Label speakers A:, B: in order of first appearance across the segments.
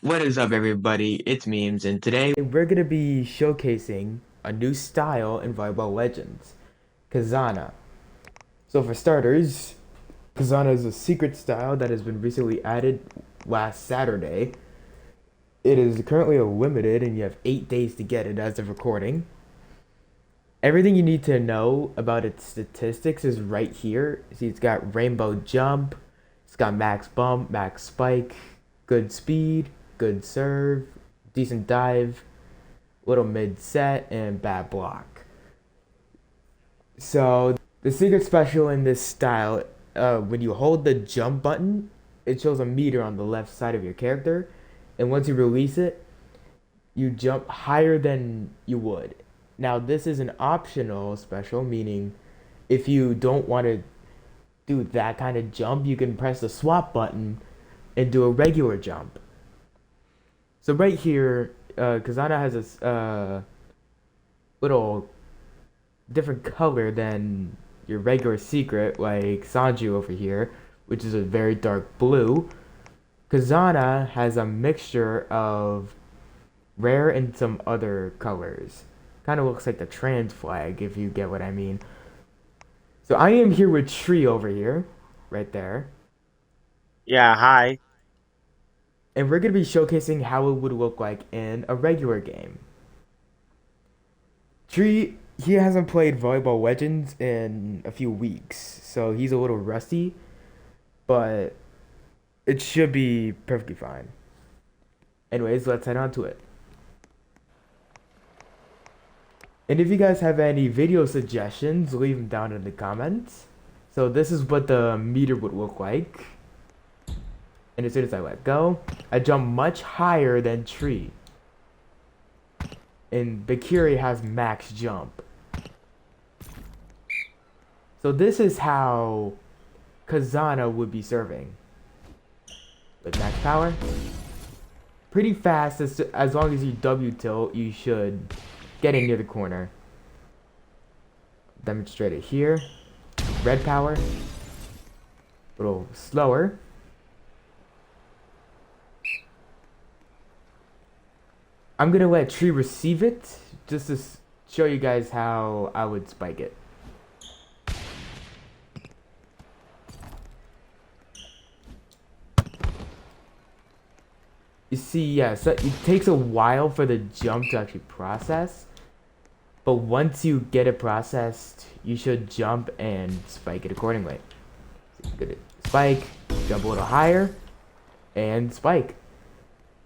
A: What is up, everybody? It's Memes, and today we're going to be showcasing a new style in Volleyball Legends, Kazana. So for starters, Kazana is a secret style that has been recently added last Saturday. It is currently a limited, and you have 8 days to get it as of recording. Everything you need to know about its statistics is right here. See, it's got rainbow jump, it's got max bump, max spike, good speed, good serve, decent dive, little mid set, and bad block. So the secret special in this style, when you hold the jump button, it shows a meter on the left side of your character, and once you release it, you jump higher than you would. Now this is an optional special, meaning if you don't want to do that kind of jump, you can press the swap button and do a regular jump. So right here, Kazana has this little different color than your regular secret, like Sanju over here, which is a very dark blue. Kazana has a mixture of rare and some other colors. Kind of looks like the trans flag, if you get what I mean. So I am here with Tree over here, right there.
B: Yeah, hi.
A: And we're going to be showcasing how it would look like in a regular game. Tree, he hasn't played Volleyball Legends in a few weeks, so he's a little rusty, but it should be perfectly fine. Anyways, let's head on to it. And if you guys have any video suggestions, leave them down in the comments. So this is what the meter would look like. And as soon as I let go, I jump much higher than Tree. And Bakiri has max jump. So this is how Kazana would be serving. With max power. Pretty fast, as long as you W tilt, you should get in near the corner. Demonstrate it here. Red power. A little slower. I'm gonna let Tree receive it, just to show you guys how I would spike it. You see, yeah, so it takes a while for the jump to actually process. But once you get it processed, you should jump and spike it accordingly. So you're gonna spike, jump a little higher, and spike.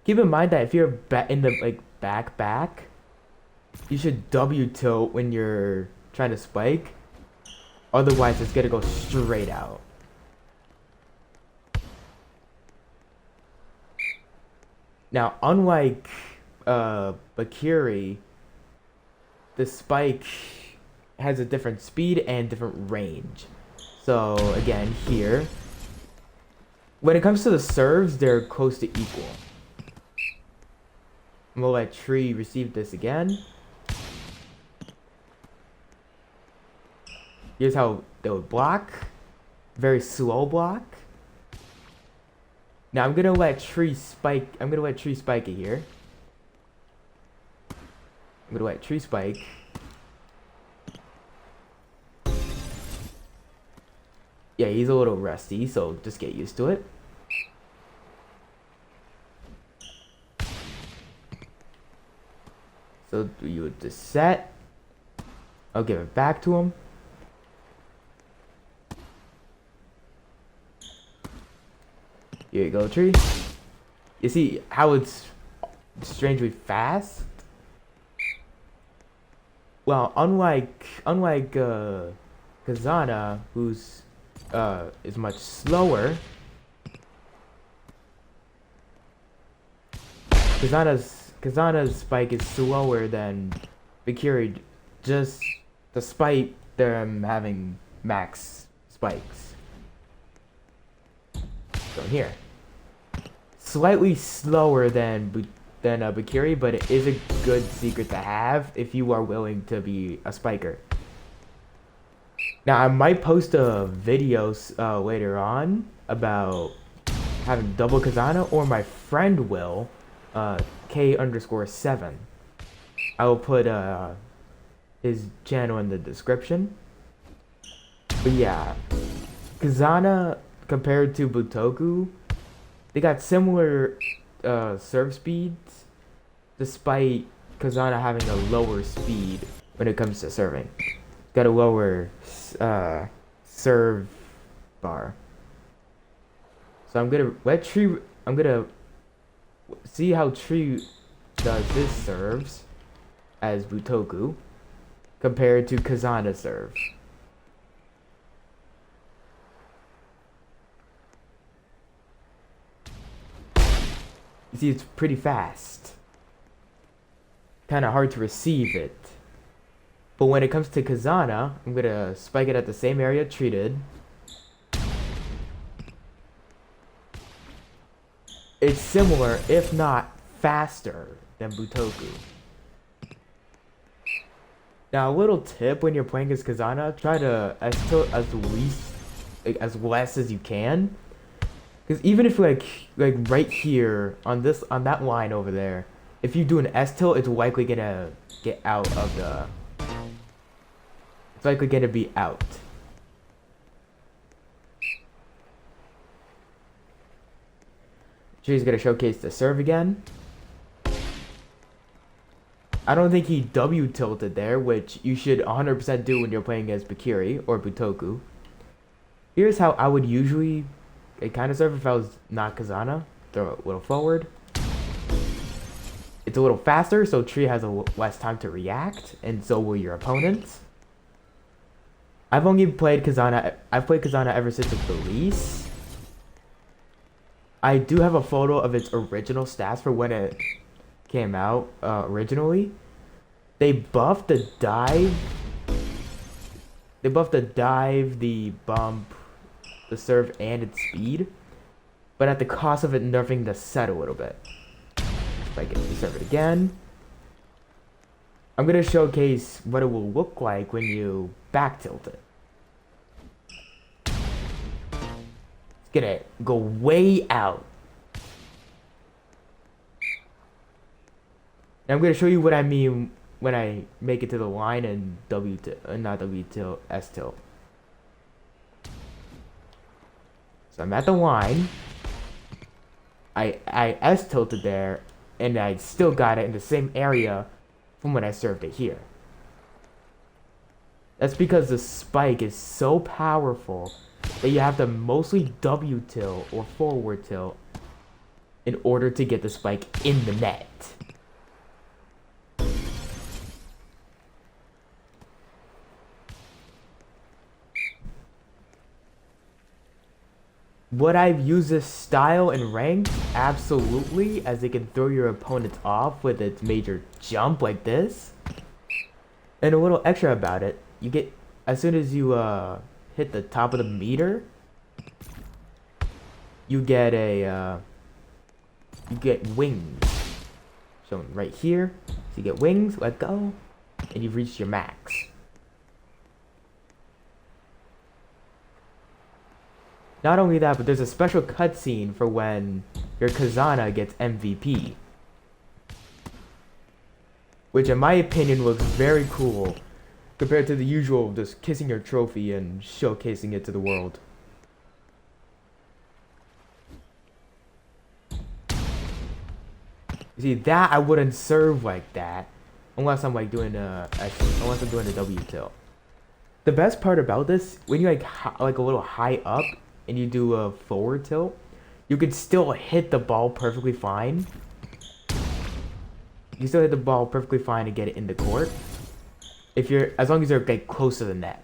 A: Keep in mind that if you're in the back, you should W tilt when you're trying to spike. Otherwise, it's gonna go straight out. Now, unlike Bakiri, the spike has a different speed and different range. So again, here, when it comes to the serves, they're close to equal. I'm gonna let Tree receive this again. Here's how they would block. Very slow block. Now I'm gonna let Tree spike. I'm gonna let Tree spike it here. I'm gonna let Tree spike. Yeah, he's a little rusty, so just get used to it. So you would just set. I'll give it back to him. Here you go, Tree. You see how it's strangely fast? Well, unlike Kazana, who's is much slower. Kazana's spike is slower than Bakiri, just despite them having max spikes. So here, slightly slower than Bakiri, but it is a good secret to have if you are willing to be a spiker. Now I might post a video later on about having double Kazana, or my friend will. K_7. I will put his channel in the description. But yeah, Kazana compared to Butoku, they got similar serve speeds, despite Kazana having a lower speed when it comes to serving. Got a lower serve bar. So I'm gonna let Tree. I'm gonna see how Tree does his serves as Butoku compared to Kazana's serve. You see, it's pretty fast. Kind of hard to receive it. But when it comes to Kazana, I'm gonna spike it at the same area treated. It's similar, if not faster, than Butoku. Now, a little tip when you're playing as Kazana, try to tilt as less as you can. Because even if like right here on that line over there, if you do an S tilt, it's likely gonna get out of the. It's likely gonna be out. She's gonna showcase the serve again. I don't think he W tilted there, which you should 100% do when you're playing as Bakiri or Butoku. Here's how I would usually kind of serve if I was not Kazana. Throw it a little forward. It's a little faster, so Tree has less time to react, and so will your opponents. I've only played Kazana. I've played Kazana ever since its release. I do have a photo of its original stats for when it came out originally. They buffed the dive. They buffed the dive, the bump, the serve, and its speed, but at the cost of it nerfing the set a little bit. If I get to serve it again, I'm gonna showcase what it will look like when you back tilt it. It's gonna go way out. And I'm gonna show you what I mean when I make it to the line and not W tilt, S tilt. So I'm at the line. I S tilted there, and I still got it in the same area from when I served it here. That's because the spike is so powerful that you have to mostly W tilt or forward tilt in order to get the spike in the net. Would I use this style in ranked? Absolutely, as it can throw your opponents off with its major jump like this. And a little extra about it, you get, as soon as you hit the top of the meter, you get wings. Shown right here. So you get wings, let go, and you've reached your max. Not only that, but there's a special cutscene for when your Kazana gets MVP. Which in my opinion looks very cool compared to the usual just kissing your trophy and showcasing it to the world. You see, that I wouldn't serve like that unless I'm like doing unless I'm doing a W tilt. The best part about this, when you like a little high up and you do a forward tilt, you could still hit the ball perfectly fine. You can still hit the ball perfectly fine and get it in the court, as long as you're like close to the net.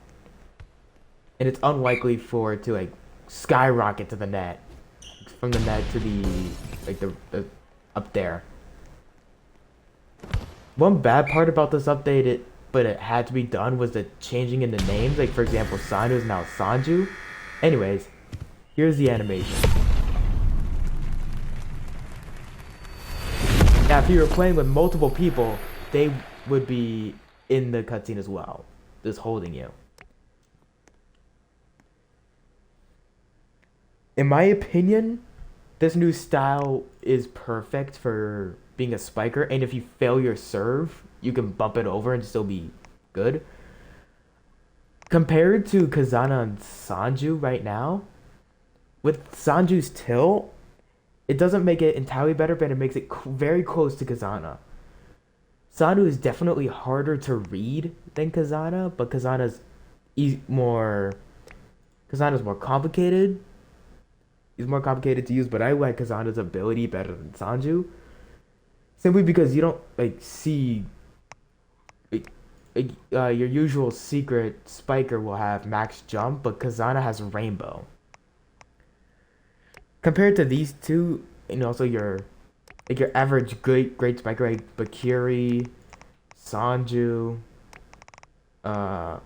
A: And it's unlikely for it to like skyrocket to the net, from the net to the up there. One bad part about this update, but it had to be done, was the changing in the names. Like for example, Sanju is now Sanju. Anyways, here's the animation. Now, if you were playing with multiple people, they would be in the cutscene as well, just holding you. In my opinion, This new style is perfect for being a spiker, and if you fail your serve, you can bump it over and still be good. Compared to Kazana and Sanju right now, with Sanju's tilt, it doesn't make it entirely better, but it makes it very close to Kazana. Sanju is definitely harder to read than Kazana, but more Kazana's more complicated. He's more complicated to use, but I like Kazana's ability better than Sanju. Simply because you don't like see your usual secret spiker will have max jump, but Kazana has rainbow. Compared to these two, and also your average great spiker like Bakiri, Sanju, uh,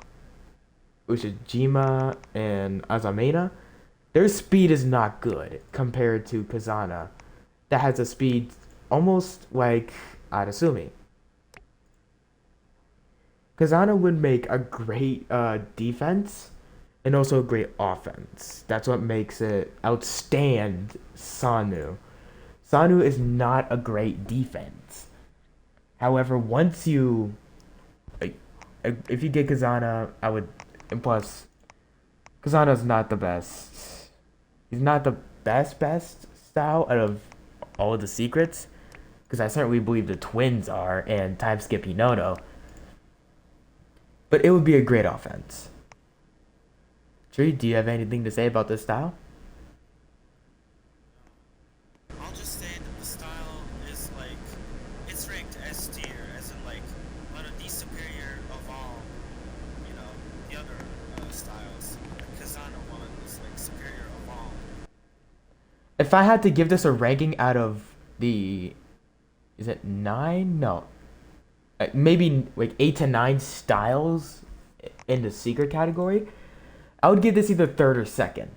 A: Ushijima, and Azamena, their speed is not good compared to Kazana, that has a speed almost like Adasumi. Kazana would make a great defense and also a great offense. That's what makes it outstand Sanu. Sanu is not a great defense. However, once you, like, if you get Kazana, and plus, Kazana's not the best. He's not the best style out of all of the secrets, because I certainly believe the twins are, and time skip Hinoto. But it would be a great offense. Tree, do you have anything to say about this style?
B: I'll just say that the style is like, it's ranked S tier, as in like one of the superior of all, the other styles. Like Kazana one is like superior of all.
A: If I had to give this a ranking out of is it 9? No. Maybe like 8 to 9 styles in the secret category, I would give this either third or second.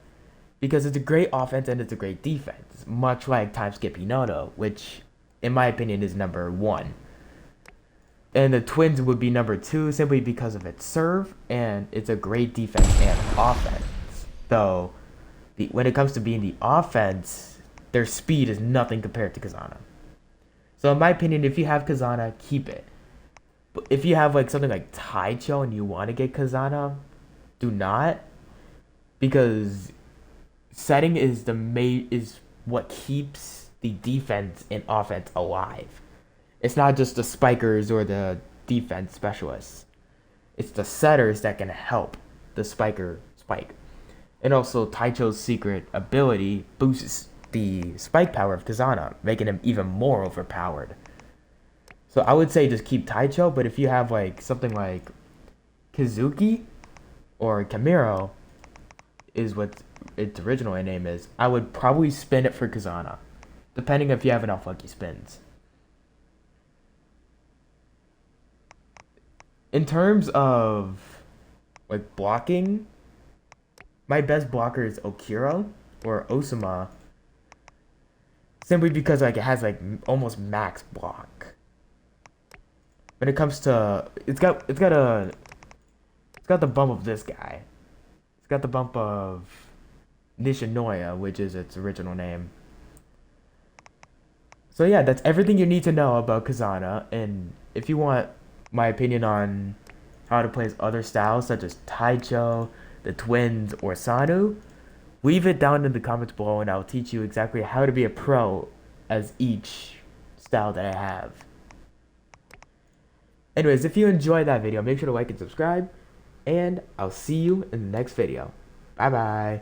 A: Because it's a great offense and it's a great defense. Much like Time Skip Hinoto, which, in my opinion, is number 1. And the Twins would be number 2 simply because of its serve, and it's a great defense and offense. Though, when it comes to being the offense, their speed is nothing compared to Kazana. So in my opinion, if you have Kazana, keep it. But if you have like something like Taicho and you want to get Kazana, do not. Because setting is what keeps the defense and offense alive. It's not just the spikers or the defense specialists. It's the setters that can help the spiker spike. And also Taicho's secret ability boosts the spike power of Kazana, making him even more overpowered. So I would say just keep Taicho, but if you have like something like Kazuki or Kamiro is what its original name is, I would probably spin it for Kazana, depending if you have enough lucky spins. In terms of like blocking, my best blocker is Okiro or Osama, simply because like it has like almost max block. When it comes to it's got the bump of this guy. It's got the bump of Nishinoya, which is its original name. So yeah, that's everything you need to know about Kazana, and if you want my opinion on how to play other styles such as Taicho, the Twins, or Sanu, leave it down in the comments below and I'll teach you exactly how to be a pro as each style that I have. Anyways, if you enjoyed that video, make sure to like and subscribe, and I'll see you in the next video. Bye bye.